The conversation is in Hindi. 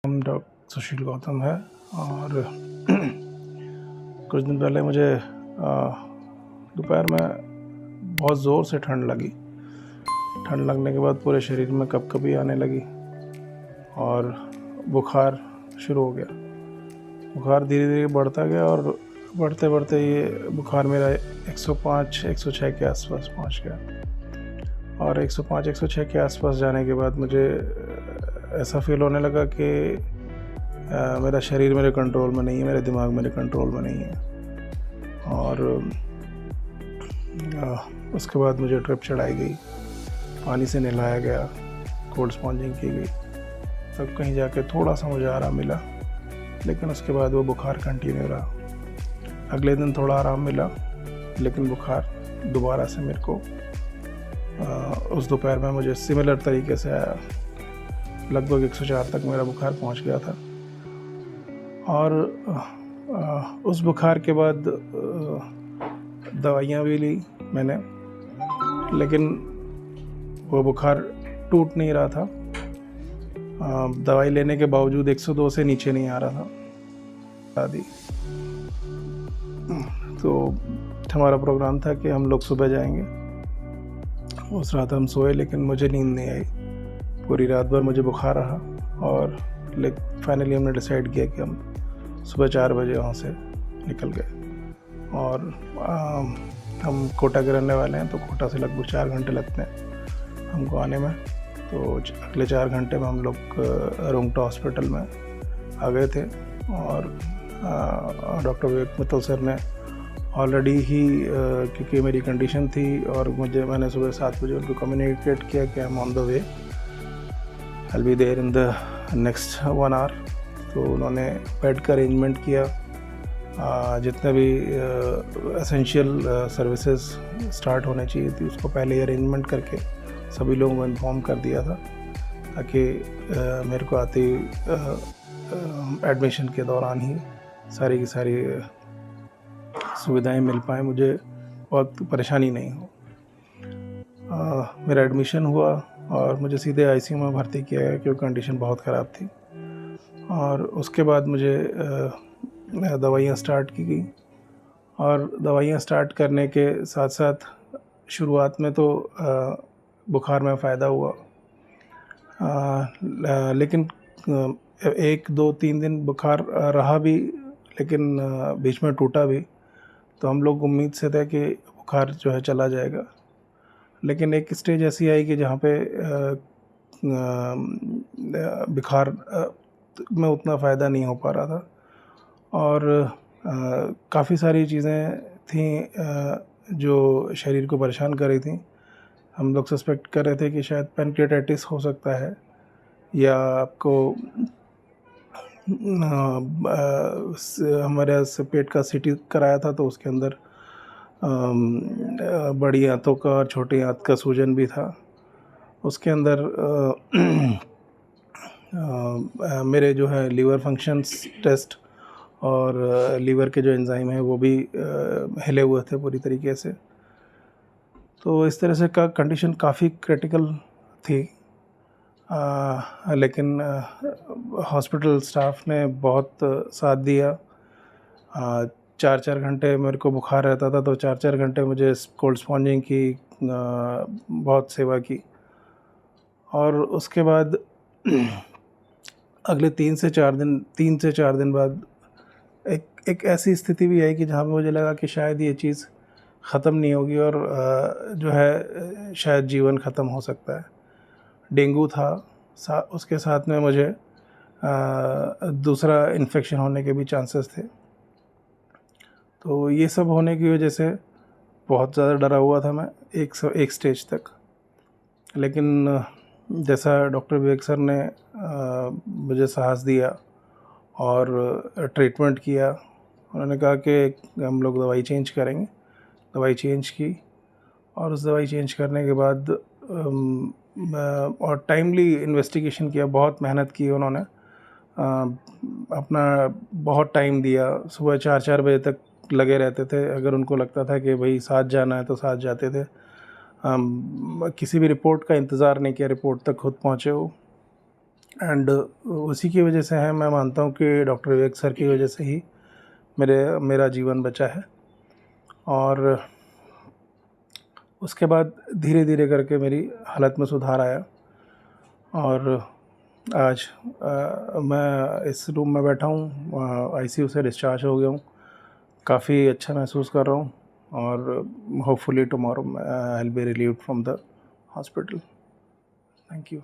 नाम डॉक्टर सुशील गौतम है और कुछ दिन पहले मुझे दोपहर में बहुत ज़ोर से ठंड लगी। ठंड लगने के बाद पूरे शरीर में कपकपी आने लगी और बुखार शुरू हो गया। बुखार धीरे धीरे बढ़ता गया और बढ़ते बढ़ते ये बुखार मेरा 105 106 के आसपास पहुंच गया। और 105 106 के आसपास जाने के बाद मुझे ऐसा फील होने लगा कि मेरा शरीर मेरे कंट्रोल में नहीं है, मेरे दिमाग मेरे कंट्रोल में नहीं है। और उसके बाद मुझे ड्रिप चढ़ाई गई, पानी से नहलाया गया, कोल्ड स्पॉन्जिंग की गई, तब कहीं जाके थोड़ा सा मुझे आराम मिला। लेकिन उसके बाद वो बुखार कंटिन्यू रहा। अगले दिन थोड़ा आराम मिला, लेकिन बुखार दोबारा से मेरे को उस दोपहर में मुझे सिमिलर तरीके से आया। लगभग 104 तक मेरा बुखार पहुंच गया था। और उस बुखार के बाद दवाइयाँ भी ली मैंने, लेकिन वो बुखार टूट नहीं रहा था। दवाई लेने के बावजूद 102 से नीचे नहीं आ रहा था आदि। तो हमारा प्रोग्राम था कि हम लोग सुबह जाएंगे। उस रात हम सोए, लेकिन मुझे नींद नहीं आई। पूरी रात भर मुझे बुखार रहा और फाइनली हमने डिसाइड किया कि हम सुबह 4 बजे वहाँ से निकल गए। और हम कोटा के रहने वाले हैं, तो कोटा से लगभग 4 घंटे लगते हैं हमको आने में। तो अगले 4 घंटे में हम लोग रुंगटा हॉस्पिटल में आ गए थे। और डॉक्टर विवेक मित्तल सर ने ऑलरेडी ही क्योंकि मेरी कंडीशन थी और मैंने सुबह 7 बजे उनको कम्युनिकेट किया कि I am on the way, I will be there in the next 1 hour. तो उन्होंने बेड का अरेंजमेंट किया। जितने भी एसेंशियल सर्विसेज स्टार्ट होने चाहिए थी उसको पहले ही अरेंजमेंट करके सभी लोगों को इन्फॉर्म कर दिया था, ताकि मेरे को आते एडमिशन के दौरान ही सारी की सारी सुविधाएं मिल पाएँ, मुझे बहुत परेशानी नहीं हो। मेरा एडमिशन हुआ और मुझे सीधे आईसीयू में भर्ती किया गया क्योंकि कंडीशन बहुत ख़राब थी। और उसके बाद मुझे दवाइयाँ स्टार्ट की गई। और दवाइयाँ स्टार्ट करने के साथ साथ शुरुआत में तो बुखार में फ़ायदा हुआ, लेकिन 1 2 3 दिन बुखार रहा भी, लेकिन बीच में टूटा भी। तो हम लोग उम्मीद से थे कि बुखार जो है चला जाएगा। लेकिन एक स्टेज ऐसी आई कि जहाँ पे बुखार में उतना फ़ायदा नहीं हो पा रहा था। और काफ़ी सारी चीज़ें थीं जो शरीर को परेशान कर रही थी। हम लोग सस्पेक्ट कर रहे थे कि शायद पैनक्रियाटाइटिस हो सकता है, या आपको हमारे से पेट का सीटी कराया था तो उसके अंदर बड़ी आंतों का और छोटी आंत का सूजन भी था। उसके अंदर मेरे जो है लीवर फंक्शंस टेस्ट और लीवर के जो एंजाइम है वो भी हिले हुए थे पूरी तरीके से। तो इस तरह से कंडीशन काफ़ी क्रिटिकल थी। लेकिन हॉस्पिटल स्टाफ ने बहुत साथ दिया। 4-4 घंटे मेरे को बुखार रहता था, तो 4-4 घंटे मुझे कोल्ड स्पॉन्जिंग की बहुत सेवा की। और उसके बाद अगले 3 से 4 दिन बाद एक ऐसी स्थिति भी आई कि जहाँ पे मुझे लगा कि शायद ये चीज़ ख़त्म नहीं होगी और जो है शायद जीवन ख़त्म हो सकता है। डेंगू था, उसके साथ में मुझे दूसरा इन्फेक्शन होने के भी चांसेस थे। तो ये सब होने की वजह से बहुत ज़्यादा डरा हुआ था मैं एक स्टेज तक। लेकिन जैसा डॉक्टर विवेक सर ने मुझे साहस दिया और ट्रीटमेंट किया, उन्होंने कहा कि हम लोग दवाई चेंज करेंगे। दवाई चेंज की और उस दवाई चेंज करने के बाद और टाइमली इन्वेस्टिगेशन किया, बहुत मेहनत की उन्होंने, अपना बहुत टाइम दिया। सुबह 4-4 बजे तक लगे रहते थे। अगर उनको लगता था कि भाई साथ जाना है तो साथ जाते थे। किसी भी रिपोर्ट का इंतज़ार नहीं किया, रिपोर्ट तक खुद पहुँचे वो। एंड उसी की वजह से है, मैं मानता हूँ कि डॉक्टर विवेक सर की वजह से ही मेरा जीवन बचा है। और उसके बाद धीरे धीरे करके मेरी हालत में सुधार आया और आज मैं इस रूम में बैठा हूँ, आईसीयू से डिस्चार्ज हो गया हूँ, काफ़ी अच्छा महसूस कर रहा हूँ और hopefully tomorrow I will B relieved from the hospital. Thank you.